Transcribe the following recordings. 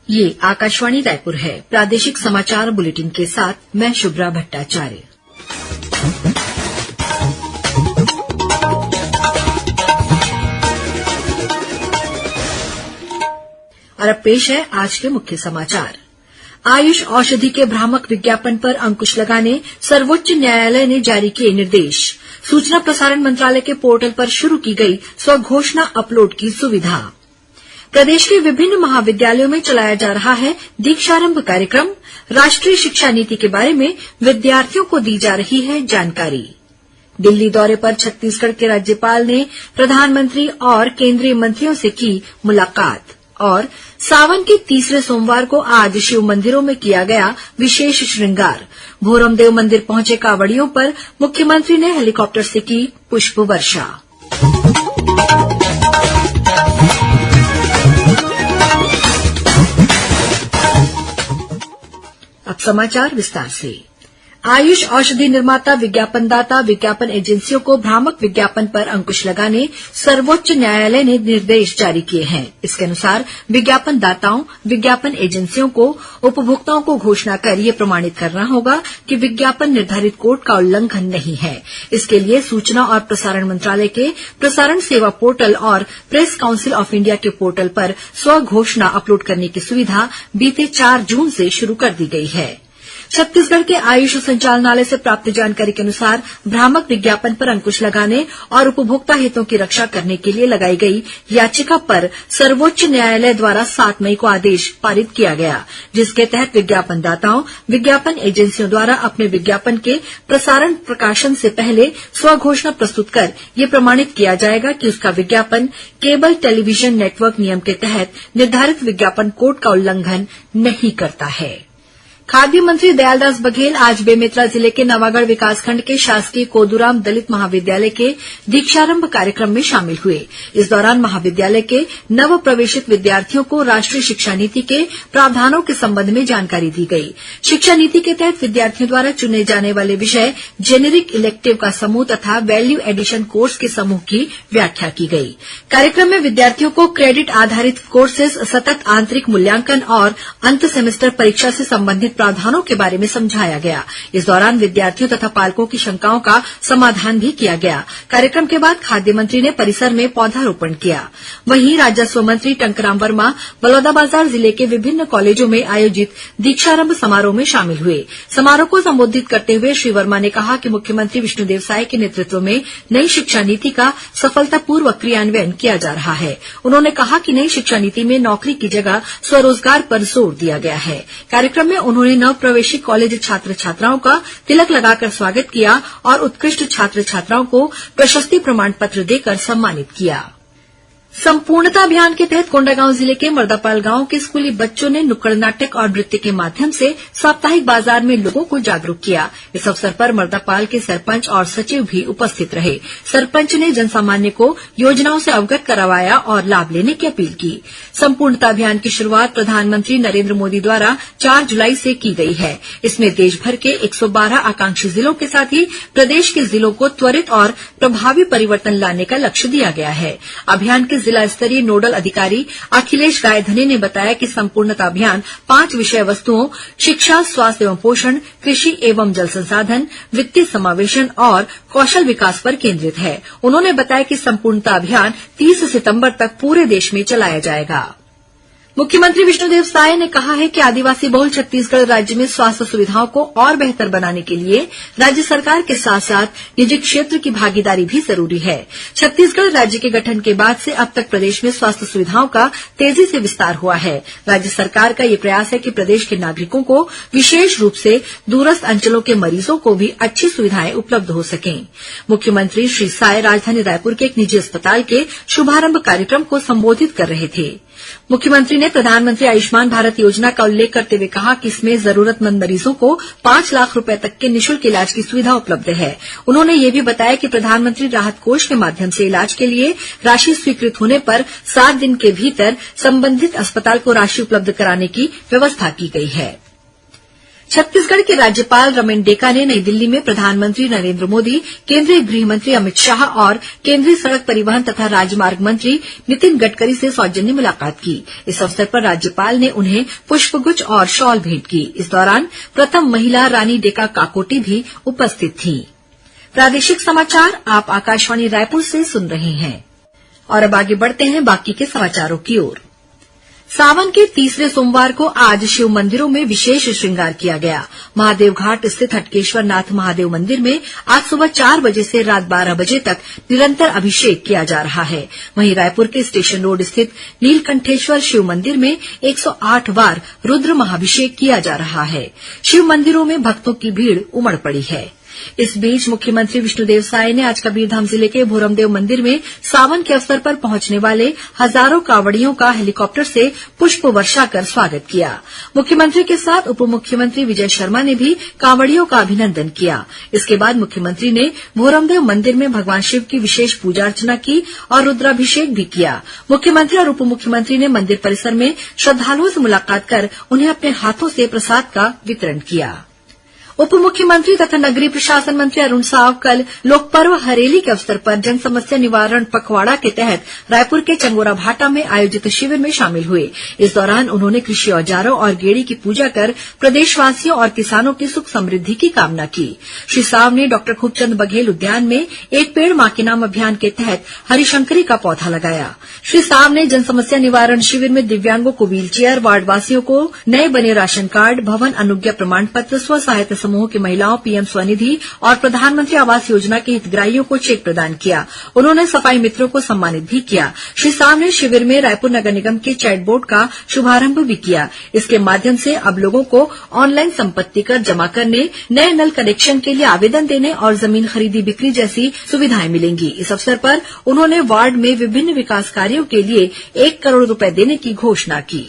ये आकाशवाणी रायपुर है। प्रादेशिक समाचार बुलेटिन के साथ मैं शुभ्रा भट्टाचार्य। और अब पेश है आज के मुख्य समाचार। आयुष औषधि के भ्रामक विज्ञापन पर अंकुश लगाने सर्वोच्च न्यायालय ने जारी किए निर्देश। सूचना प्रसारण मंत्रालय के पोर्टल पर शुरू की गई स्वघोषणा अपलोड की सुविधा। प्रदेश के विभिन्न महाविद्यालयों में चलाया जा रहा है दीक्षारंभ कार्यक्रम। राष्ट्रीय शिक्षा नीति के बारे में विद्यार्थियों को दी जा रही है जानकारी। दिल्ली दौरे पर छत्तीसगढ़ के राज्यपाल ने प्रधानमंत्री और केंद्रीय मंत्रियों से की मुलाकात। और सावन के तीसरे सोमवार को आज शिव मंदिरों में किया गया विशेष श्रृंगार। भोरमदेव मंदिर पहुंचे कांवड़ियों पर मुख्यमंत्री ने हेलीकॉप्टर से की पुष्प वर्षा। अब समाचार विस्तार से। आयुष औषधि निर्माता, विज्ञापनदाता, विज्ञापन एजेंसियों को भ्रामक विज्ञापन पर अंकुश लगाने सर्वोच्च न्यायालय ने निर्देश जारी किए हैं। इसके अनुसार विज्ञापनदाताओं, विज्ञापन एजेंसियों को उपभोक्ताओं को घोषणा कर ये प्रमाणित करना होगा कि विज्ञापन निर्धारित कोड का उल्लंघन नहीं है। इसके लिए सूचना और प्रसारण मंत्रालय के प्रसारण सेवा पोर्टल और प्रेस काउंसिल ऑफ इंडिया के पोर्टल पर स्वघोषणा अपलोड करने की सुविधा बीते 4 जून से शुरू कर दी गई है। छत्तीसगढ़ के आयुष संचालनालय से प्राप्त जानकारी के अनुसार भ्रामक विज्ञापन पर अंकुश लगाने और उपभोक्ता हितों की रक्षा करने के लिए लगाई गई याचिका पर सर्वोच्च न्यायालय द्वारा 7 मई को आदेश पारित किया गया, जिसके तहत विज्ञापनदाताओं, विज्ञापन एजेंसियों द्वारा अपने विज्ञापन के प्रसारण प्रकाशन से पहले स्वघोषणा प्रस्तुत कर ये प्रमाणित किया जाएगा कि उसका विज्ञापन केबल टेलीविजन नेटवर्क नियम के तहत निर्धारित विज्ञापन कोड का उल्लंघन नहीं करता है। खाद्य मंत्री दयालदास बघेल आज बेमेतरा जिले के नवागढ़ विकासखंड के शासकीय कोदूराम दलित महाविद्यालय के दीक्षारंभ कार्यक्रम में शामिल हुए। इस दौरान महाविद्यालय के नव प्रवेशित विद्यार्थियों को राष्ट्रीय शिक्षा नीति के प्रावधानों के संबंध में जानकारी दी गई। शिक्षा नीति के तहत विद्यार्थियों द्वारा चुने जाने वाले विषय, जेनेरिक इलेक्टिव का समूह तथा वैल्यू एडिशन कोर्स के समूह की व्याख्या की गई। कार्यक्रम में विद्यार्थियों को क्रेडिट आधारित कोर्सेज, सतत आंतरिक मूल्यांकन और अंत सेमेस्टर परीक्षा से संबंधित प्रावधानों के बारे में समझाया गया। इस दौरान विद्यार्थियों तथा पालकों की शंकाओं का समाधान भी किया गया। कार्यक्रम के बाद खाद्य मंत्री ने परिसर में पौधारोपण किया। वहीं राजस्व मंत्री टंकराम वर्मा बलौदाबाजार जिले के विभिन्न कॉलेजों में आयोजित दीक्षारंभ समारोह में शामिल हुए। समारोह को संबोधित करते हुए श्री वर्मा ने कहा कि मुख्यमंत्री विष्णुदेव साय के नेतृत्व में नई शिक्षा नीति का सफलतापूर्वक क्रियान्वयन किया जा रहा है। उन्होंने कहा कि नई शिक्षा नीति में नौकरी की जगह स्वरोजगार पर जोर दिया गया है। कार्यक्रम में उन्होंने नव प्रवेशित कॉलेज छात्र छात्राओं का तिलक लगाकर स्वागत किया और उत्कृष्ट छात्र छात्राओं को प्रशस्ति प्रमाण पत्र देकर सम्मानित किया। संपूर्णता अभियान के तहत कोंडागांव जिले के मर्दापाल गांव के स्कूली बच्चों ने नुक्कड़ नाटक और नृत्य के माध्यम से साप्ताहिक बाजार में लोगों को जागरूक किया। इस अवसर पर मर्दापाल के सरपंच और सचिव भी उपस्थित रहे। सरपंच ने जनसामान्य को योजनाओं से अवगत करवाया और लाभ लेने की अपील की। संपूर्णता अभियान की शुरूआत प्रधानमंत्री नरेंद्र मोदी द्वारा 4 जुलाई से की गई है। इसमें देशभर के 112 आकांक्षी जिलों के साथ ही प्रदेश के जिलों को त्वरित और प्रभावी परिवर्तन लाने का लक्ष्य दिया गया है। अभियान के जिला स्तरीय नोडल अधिकारी अखिलेश गायधनी ने बताया कि संपूर्णता अभियान 5 विषय वस्तुओं शिक्षा, स्वास्थ्य एवं पोषण, कृषि एवं जल संसाधन, वित्तीय समावेशन और कौशल विकास पर केंद्रित है। उन्होंने बताया कि संपूर्णता अभियान 30 सितंबर तक पूरे देश में चलाया जाएगा। मुख्यमंत्री विष्णुदेव साय ने कहा है कि आदिवासी बहुल छत्तीसगढ़ राज्य में स्वास्थ्य सुविधाओं को और बेहतर बनाने के लिए राज्य सरकार के साथ साथ निजी क्षेत्र की भागीदारी भी जरूरी है। छत्तीसगढ़ राज्य के गठन के बाद से अब तक प्रदेश में स्वास्थ्य सुविधाओं का तेजी से विस्तार हुआ है। राज्य सरकार का ये प्रयास है कि प्रदेश के नागरिकों को, विशेष रूप से दूरस्थ अंचलों के मरीजों को भी अच्छी सुविधाएं उपलब्ध हो सकें। मुख्यमंत्री श्री साय राजधानी रायपुर के एक निजी अस्पताल के शुभारंभ कार्यक्रम को संबोधित कर रहे थे। मुख्यमंत्री ने प्रधानमंत्री आयुष्मान भारत योजना का उल्लेख करते हुए कहा कि इसमें जरूरतमंद मरीजों को 5 लाख रुपए तक के निःशुल्क इलाज की सुविधा उपलब्ध है। उन्होंने ये भी बताया कि प्रधानमंत्री राहत कोष के माध्यम से इलाज के लिए राशि स्वीकृत होने पर 7 दिन के भीतर संबंधित अस्पताल को राशि उपलब्ध कराने की व्यवस्था की गई है। छत्तीसगढ़ के राज्यपाल रमेन डेका ने नई दिल्ली में प्रधानमंत्री नरेंद्र मोदी, केंद्रीय गृह मंत्री अमित शाह और केंद्रीय सड़क परिवहन तथा राजमार्ग मंत्री नितिन गडकरी से सौजन्य मुलाकात की। इस अवसर पर राज्यपाल ने उन्हें पुष्पगुच्छ और शॉल भेंट की। इस दौरान प्रथम महिला रानी डेका काकोटी भी उपस्थित थीं। प्रादेशिक समाचार आप आकाशवाणी रायपुर से सुन रहे हैं और अब आगे बढ़ते हैं बाकी के समाचारों की ओर। सावन के तीसरे सोमवार को आज शिव मंदिरों में विशेष श्रृंगार किया गया। महादेव घाट स्थित हटकेश्वर नाथ महादेव मंदिर में आज सुबह 4 बजे से रात 12 बजे तक निरंतर अभिषेक किया जा रहा है। वहीं रायपुर के स्टेशन रोड स्थित नीलकंठेश्वर शिव मंदिर में 108 बार रुद्र महाभिषेक किया जा रहा है। शिव मंदिरों में भक्तों की भीड़ उमड़ पड़ी है। इस बीच मुख्यमंत्री विष्णुदेव साय ने आज कबीरधाम जिले के भोरमदेव मंदिर में सावन के अवसर पर पहुंचने वाले हजारों कांवड़ियों का हेलीकॉप्टर से पुष्प वर्षा कर स्वागत किया। मुख्यमंत्री के साथ उप मुख्यमंत्री विजय शर्मा ने भी कांवड़ियों का अभिनंदन किया। इसके बाद मुख्यमंत्री ने भोरमदेव मंदिर में भगवान शिव की विशेष पूजा अर्चना की और रुद्राभिषेक भी किया। मुख्यमंत्री और उप मुख्यमंत्री ने मंदिर परिसर में श्रद्धालुओं से मुलाकात कर उन्हें अपने हाथों से प्रसाद का वितरण किया। उप मुख्यमंत्री तथा नगरीय प्रशासन मंत्री अरुण साव कल लोकपर्व हरेली के अवसर पर जन समस्या निवारण पखवाड़ा के तहत रायपुर के चंगोरा भाटा में आयोजित शिविर में शामिल हुए। इस दौरान उन्होंने कृषि औजारों और गेड़ी की पूजा कर प्रदेशवासियों और किसानों की सुख समृद्धि की कामना की। श्री साव ने डॉ खूबचंद बघेल उद्यान में एक पेड़ मां के नाम अभियान के तहत हरिशंकरी का पौधा लगाया। श्री साव ने जन समस्या निवारण शिविर में दिव्यांगों को व्हीलचेयर, वार्डवासियों को नए बने राशन कार्ड, भवन अनुज्ञा प्रमाण पत्र, स्व सहायता समूह की महिलाओं पीएम स्वनिधि और प्रधानमंत्री आवास योजना के हितग्राहियों को चेक प्रदान किया। उन्होंने सफाई मित्रों को सम्मानित भी किया। श्री साव ने शिविर में रायपुर नगर निगम के चैट बोर्ड का शुभारंभ भी किया। इसके माध्यम से अब लोगों को ऑनलाइन संपत्ति कर जमा करने, नए नल कनेक्शन के लिए आवेदन देने और जमीन खरीदी बिक्री जैसी सुविधाएं मिलेंगी। इस अवसर पर उन्होंने वार्ड में विभिन्न विकास कार्यों के लिए 1 करोड़ रूपये देने की घोषणा की।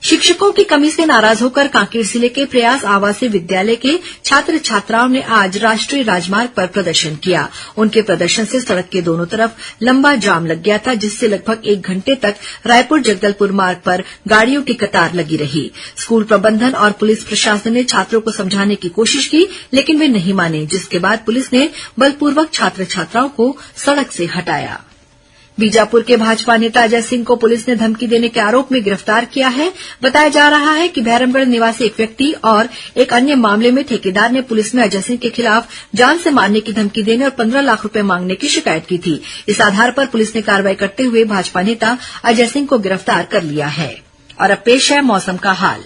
शिक्षकों की कमी से नाराज होकर कांकेर जिले के प्रयास आवासीय विद्यालय के छात्र छात्राओं ने आज राष्ट्रीय राजमार्ग पर प्रदर्शन किया। उनके प्रदर्शन से सड़क के दोनों तरफ लंबा जाम लग गया था, जिससे लगभग 1 घंटे तक रायपुर जगदलपुर मार्ग पर गाड़ियों की कतार लगी रही। स्कूल प्रबंधन और पुलिस प्रशासन ने छात्रों को समझाने की कोशिश की, लेकिन वे नहीं माने, जिसके बाद पुलिस ने बलपूर्वक छात्र छात्राओं को सड़क से हटाया। बीजापुर के भाजपा नेता अजय सिंह को पुलिस ने धमकी देने के आरोप में गिरफ्तार किया है। बताया जा रहा है कि भैरमगढ़ निवासी एक व्यक्ति और एक अन्य मामले में ठेकेदार ने पुलिस में अजय सिंह के खिलाफ जान से मारने की धमकी देने और 15 लाख रुपए मांगने की शिकायत की थी। इस आधार पर पुलिस ने कार्रवाई करते हुए भाजपा नेता अजय सिंह को गिरफ्तार कर लिया है। और अब पेश है मौसम का हाल।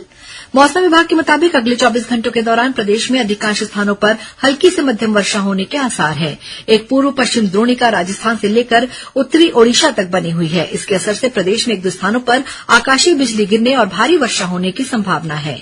मौसम विभाग के मुताबिक अगले 24 घंटों के दौरान प्रदेश में अधिकांश स्थानों पर हल्की से मध्यम वर्षा होने के आसार हैं। एक पूर्व पश्चिम द्रोणिका राजस्थान से लेकर उत्तरी ओडिशा तक बनी हुई है। इसके असर से प्रदेश में 1-2 स्थानों पर आकाशीय बिजली गिरने और भारी वर्षा होने की संभावना है।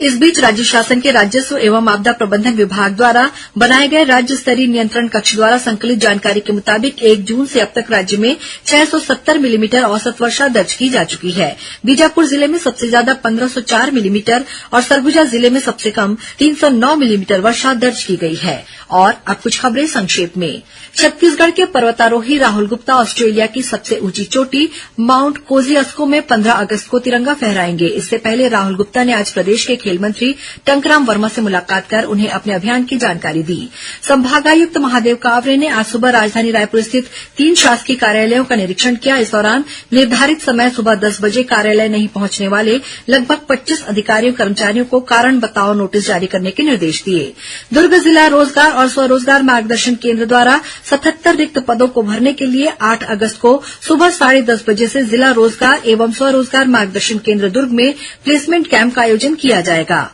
इस बीच राज्य शासन के राजस्व एवं आपदा प्रबंधन विभाग द्वारा बनाए गए राज्य स्तरीय नियंत्रण कक्ष द्वारा संकलित जानकारी के मुताबिक 1 जून से अब तक राज्य में 670 मिलीमीटर औसत वर्षा दर्ज की जा चुकी है। बीजापुर जिले में सबसे ज्यादा 1504 मिलीमीटर और सरगुजा जिले में सबसे कम 309 मिलीमीटर वर्षा दर्ज की गई है। और अब कुछ खबरें संक्षेप में। छत्तीसगढ़ के पर्वतारोही राहुल गुप्ता ऑस्ट्रेलिया की सबसे ऊंची चोटी माउंट कोजियस्को में 15 अगस्त को तिरंगा फहराएंगे। इससे पहले राहुल गुप्ता ने आज प्रदेश के खेल मंत्री टंकराम वर्मा से मुलाकात कर उन्हें अपने अभियान की जानकारी दी। संभागायुक्त महादेव कावरे ने आज सुबह राजधानी रायपुर स्थित 3 शासकीय कार्यालयों का निरीक्षण किया। इस दौरान निर्धारित समय सुबह 10 बजे कार्यालय नहीं पहुंचने वाले लगभग 25 अधिकारियों कर्मचारियों को कारण बताओ नोटिस जारी करने के निर्देश दिए। दुर्ग जिला रोजगार और स्वरोजगार मार्गदर्शन केंद्र द्वारा 77 रिक्त पदों को भरने के लिए 8 अगस्त को सुबह 10:30 बजे से जिला रोजगार एवं स्वरोजगार मार्गदर्शन केंद्र दुर्ग में प्लेसमेंट कैंप का आयोजन किया जाएगा।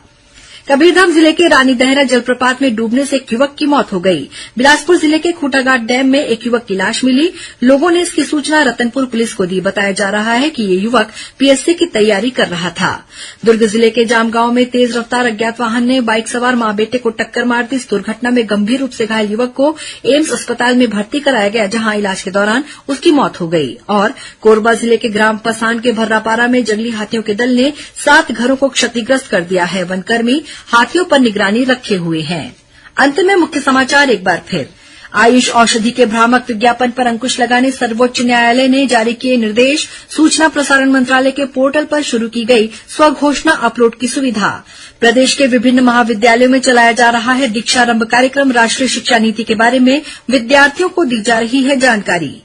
कबीरधाम जिले के रानी दहरा जलप्रपात में डूबने से एक युवक की मौत हो गई। बिलासपुर जिले के खूंटाघाट डैम में एक युवक की लाश मिली। लोगों ने इसकी सूचना रतनपुर पुलिस को दी। बताया जा रहा है कि ये युवक पीएससी की तैयारी कर रहा था। दुर्ग जिले के जामगांव में तेज रफ्तार अज्ञात वाहन ने बाइक सवार मां बेटे को टक्कर मार दी। इस दुर्घटना में गंभीर रूप से घायल युवक को एम्स अस्पताल में भर्ती कराया गया, जहां इलाज के दौरान उसकी मौत हो गई। और कोरबा जिले के ग्राम पसान के भर्रापारा में जंगली हाथियों के दल ने 7 घरों को क्षतिग्रस्त कर दिया है। वनकर्मी हाथियों पर निगरानी रखे हुए हैं। अंत में मुख्य समाचार एक बार फिर। आयुष औषधि के भ्रामक विज्ञापन पर अंकुश लगाने सर्वोच्च न्यायालय ने जारी किए निर्देश। सूचना प्रसारण मंत्रालय के पोर्टल पर शुरू की गई स्वघोषणा अपलोड की सुविधा। प्रदेश के विभिन्न महाविद्यालयों में चलाया जा रहा है दीक्षारंभ कार्यक्रम। राष्ट्रीय शिक्षा नीति के बारे में विद्यार्थियों को दी जा रही है जानकारी।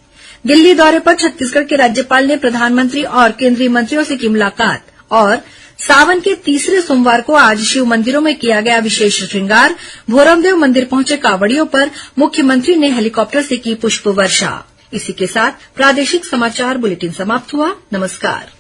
दिल्ली दौरे पर छत्तीसगढ़ के राज्यपाल ने प्रधानमंत्री और केंद्रीय मंत्रियों से की मुलाकात। और सावन के तीसरे सोमवार को आज शिव मंदिरों में किया गया विशेष श्रृंगार। भोरमदेव मंदिर पहुंचे कांवड़ियों पर मुख्यमंत्री ने हेलीकॉप्टर से की पुष्प वर्षा। इसी के साथ प्रादेशिक समाचार बुलेटिन समाप्त हुआ। नमस्कार।